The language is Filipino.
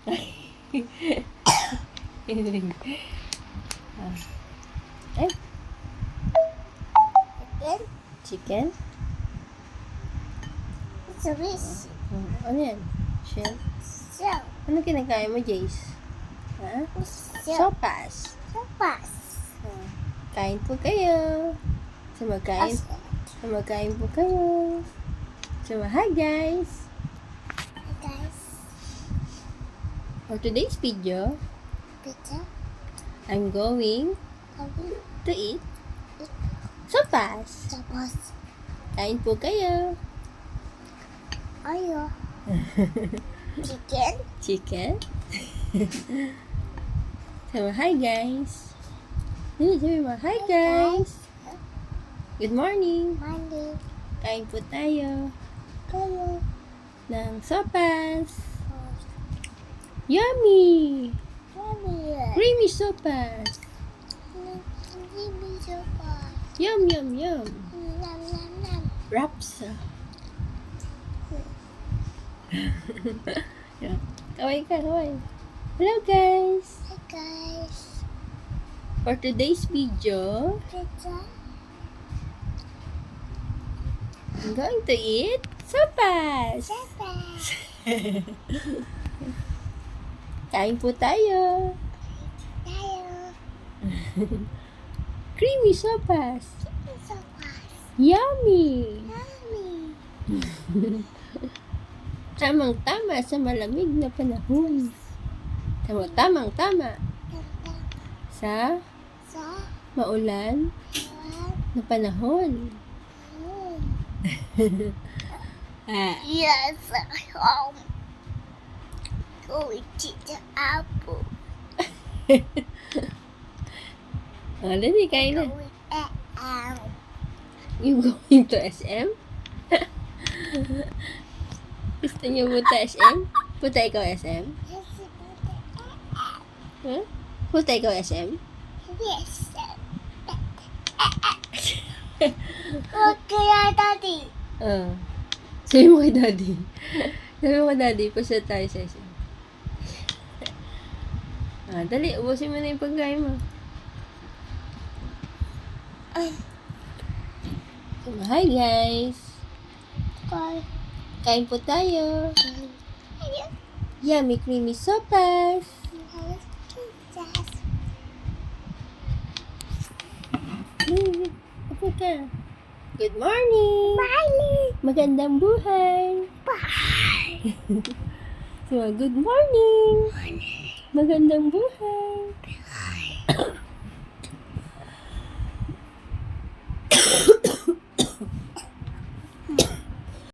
Ay, Chicken. chicken? Service. Ano yan? Shell? So. Ano kinakain mo, Jace? Ha? So. Sopas. Sopas. Kain po kayo. Magkain po kayo. Hi guys. Hi guys. For today's video, Pizza. I'm going Kami. to eat sopas. Sopas. Kain po kayo. Ayo. Chicken. Chicken. Hi guys. Sabi mo, hi guys. Good morning. Monday. Kain po tayo Kayo. ng sopas. Yummy! Kami. Creamy sopas. Hindi sopas. Yum, yum, yum. Nam nam nam. Wraps. Yeah. Kaway ka, kaway. Hello guys. Hi guys. For today's video, Pizza. I'm going to eat sopas. Sopas. Kain po tayo. Tayo. Creamy sopas. Sopas. Yummy! Yummy. Tamang-tama sa malamig na panahon. Tamang-tama sa Sa. maulan na panahon. Ah, Yes, home. Going to the apple. dali, kain na. Going at You going to SM? Gusto niyo punta SM? Punta ikaw SM? Huh? Punta ikaw SM? Yes. Okay, Daddy. Sabi mo kay daddy. Sabi mo kay daddy, pasa tayo sa SM. Dali, ubusin mo na yung pagkain mo. Hi guys! Okay. Kain po tayo. Yummy creamy sopas. Upo ka. Good morning! Bye. Magandang buhay! Bye. So, good morning! Magandang buhay!